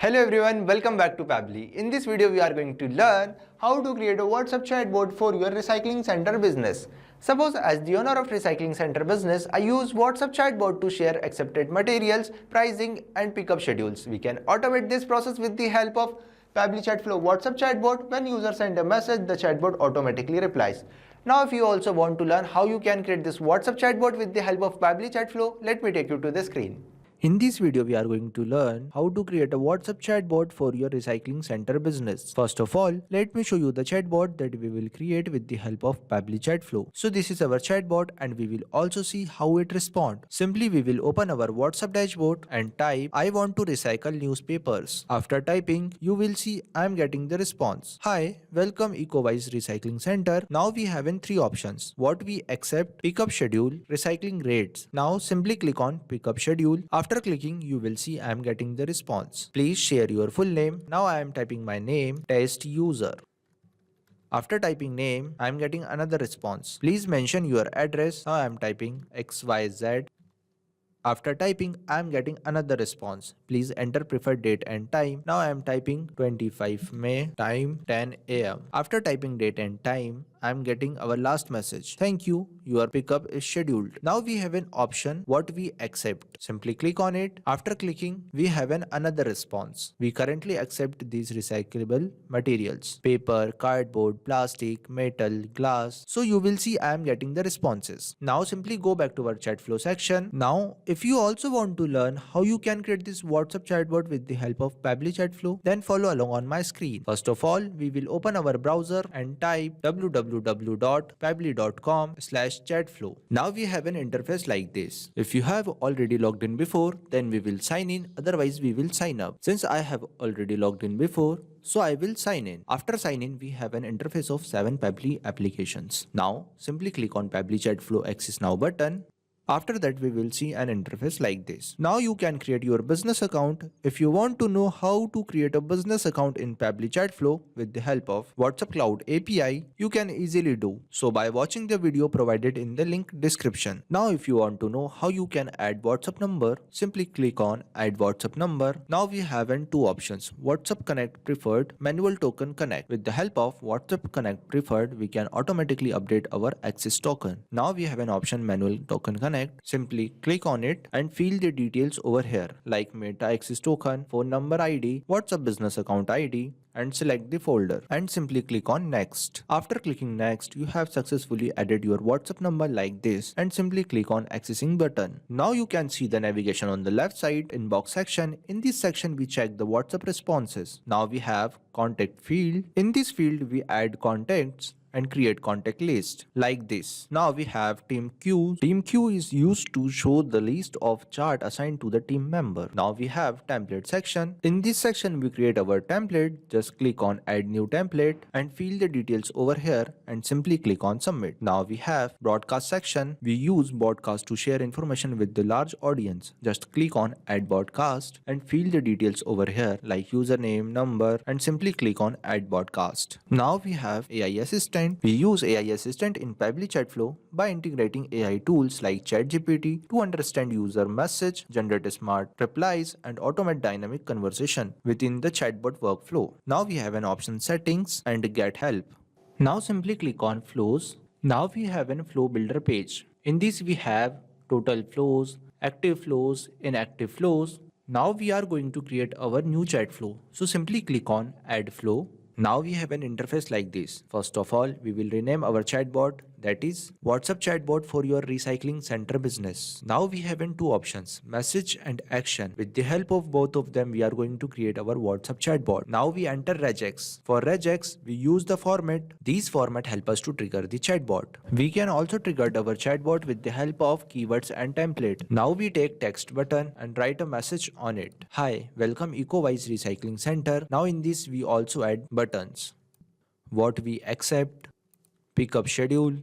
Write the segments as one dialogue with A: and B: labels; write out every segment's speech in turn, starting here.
A: Hello everyone, welcome back to Pabbly. In this video, we are going to learn how to create a WhatsApp chatbot for your recycling center business. Suppose as the owner of recycling center business, I use WhatsApp chatbot to share accepted materials, pricing and pickup schedules. We can automate this process with the help of Pabbly Chatflow WhatsApp chatbot. When user send a message, the chatbot automatically replies. Now if you also want to learn how you can create this WhatsApp chatbot with the help of Pabbly Chatflow, let me take you to the screen. In this video, we are going to learn how to create a WhatsApp chatbot for your recycling center business. First of all, let me show you the chatbot that we will create with the help of Pabbly Chatflow. So this is our chatbot and we will also see how it responds. Simply we will open our WhatsApp dashboard and type I want to recycle newspapers. After typing, you will see I am getting the response. Hi, welcome EcoWise Recycling Center. Now we have in three options. What we accept, pickup schedule, recycling rates. Now simply click on pickup schedule. After clicking, you will see I am getting the response. Please share your full name. Now I am typing my name, test user. After typing name, I am getting another response. Please mention your address. Now I am typing XYZ. After typing, I am getting another response. Please enter preferred date and time. Now I am typing 25 May, time 10 am. After typing date and time, I am getting our last message. Thank you, your pickup is scheduled. Now we have an option what we accept. Simply click on it. After clicking, we have another response. We currently accept these recyclable materials. Paper, cardboard, plastic, metal, glass. So you will see I am getting the responses. Now simply go back to our chat flow section. Now if you also want to learn how you can create this WhatsApp chatbot with the help of Pabbly Chatflow, then follow along on my screen. First of all, we will open our browser and type www.pabbly.com/chatflow. Now we have an interface like this. If you have already logged in before, then we will sign in, otherwise we will sign up. Since I have already logged in before, so I will sign in. After sign in, we have an interface of 7 Pabbly applications. Now simply click on Pabbly Chatflow Access Now button. After that, we will see an interface like this. Now you can create your business account. If you want to know how to create a business account in Pabbly Chatflow with the help of WhatsApp Cloud API, you can easily do so by watching the video provided in the link description. Now if you want to know how you can add WhatsApp number, simply click on Add WhatsApp Number. Now we have two options, WhatsApp Connect Preferred, Manual Token Connect. With the help of WhatsApp Connect Preferred, we can automatically update our access token. Now we have an option Manual Token Connect. Simply click on it and fill the details over here like Meta Access Token, phone number ID, WhatsApp Business Account ID, and select the folder and simply click on next. After clicking next, you have successfully added your WhatsApp number like this and simply click on accessing button. Now you can see the navigation on the left side inbox section. In this section we check the WhatsApp responses. Now we have contact field. In this field we add contacts and create contact list like this. Now we have team queues. Team queue is used to show the list of chart assigned to the team member. Now we have template section. In this section we create our template. Just click on add new template and fill the details over here and simply click on submit. Now we have broadcast section. We use broadcast to share information with the large audience. Just click on add broadcast and fill the details over here like username, number, and simply click on add broadcast. Now we have AI assistant. We use AI Assistant in Pabbly Chatflow by integrating AI tools like ChatGPT to understand user message, generate smart replies, and automate dynamic conversation within the chatbot workflow. Now we have an option settings and get help. Now simply click on flows. Now we have a flow builder page. In this we have total flows, active flows, inactive flows. Now we are going to create our new chat flow. So simply click on add flow. Now we have an interface like this. First of all, we will rename our chatbot, that is WhatsApp chatbot for your recycling center business. Now we have two options, message and action. With the help of both of them, we are going to create our WhatsApp chatbot. Now we enter regex. For regex, we use the format. These format help us to trigger the chatbot. We can also trigger our chatbot with the help of keywords and template. Now we take text button and write a message on it. Hi, welcome EcoWise Recycling Center. Now in this we also add buttons. What we accept, pickup schedule,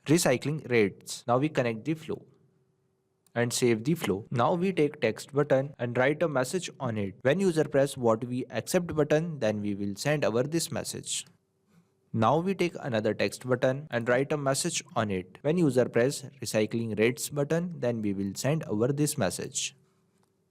A: recycling rates. Now we connect the flow and save the flow. Now we take text button and write a message on it. When user press what we accept button, then we will send over this message. Now we take another text button and write a message on it. When user press recycling rates button, then we will send over this message.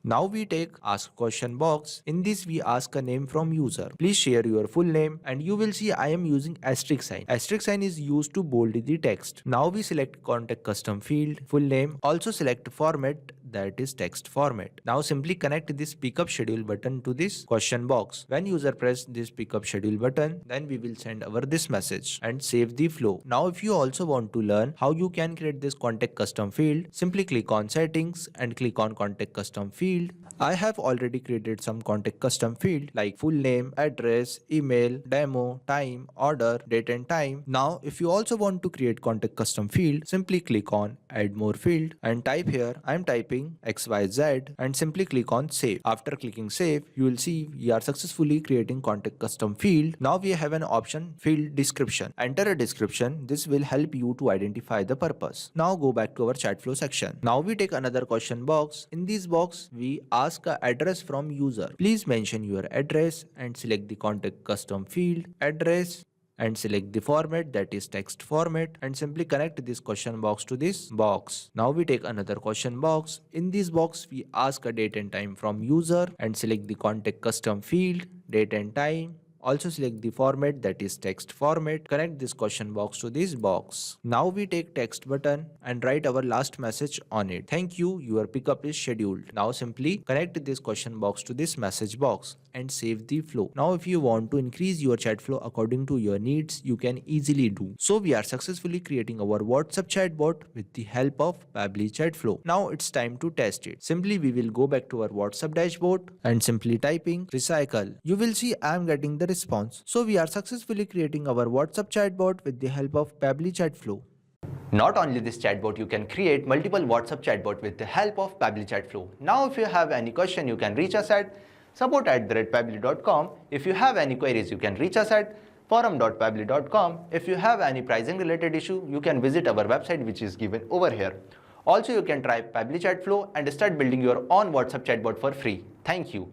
A: Now we take ask question box. In this we ask a name from user. Please share your full name and you will see I am using asterisk sign. Asterisk sign is used to bold the text. Now we select contact custom field, full name. Also select format, that is text format. Now simply connect this pickup schedule button to this question box. When user press this pickup schedule button, then we will send over this message and save the flow. Now if you also want to learn how you can create this contact custom field, simply click on settings and click on contact custom field. I have already created some contact custom field like full name, address, email, demo, time, order, date and time. Now if you also want to create contact custom field, simply click on add more field and type here I am typing XYZ and simply click on save. After clicking save, you will see we are successfully creating contact custom field. Now we have an option field description. Enter a description. This will help you to identify the purpose. Now go back to our chat flow section. Now we take another question box. In this box we ask a address from user. Please mention your address and select the contact custom field address and select the format, that is text format, and simply connect this question box to this box. Now we take another question box. In this box we ask a date and time from user and select the contact custom field date and time. Also select the format, that is text format. Connect this question box to this box. Now we take text button and write our last message on it. Thank you, your pickup is scheduled. Now simply connect this question box to this message box and save the flow. Now if you want to increase your chat flow according to your needs, you can easily do. So we are successfully creating our WhatsApp chatbot with the help of Pabbly chat flow. Now it's time to test it. Simply we will go back to our WhatsApp dashboard and simply typing recycle. You will see I am getting the response. So we are successfully creating our WhatsApp chatbot with the help of Pabbly chat flow. Not only this chatbot, you can create multiple WhatsApp chatbot with the help of Pabbly chat flow. Now if you have any question, you can reach us at support@pabbly.com. If you have any queries, you can reach us at forum.pabbly.com. If you have any pricing related issue, you can visit our website which is given over here. Also, you can try Pabbly chat flow and start building your own WhatsApp chatbot for free. Thank you.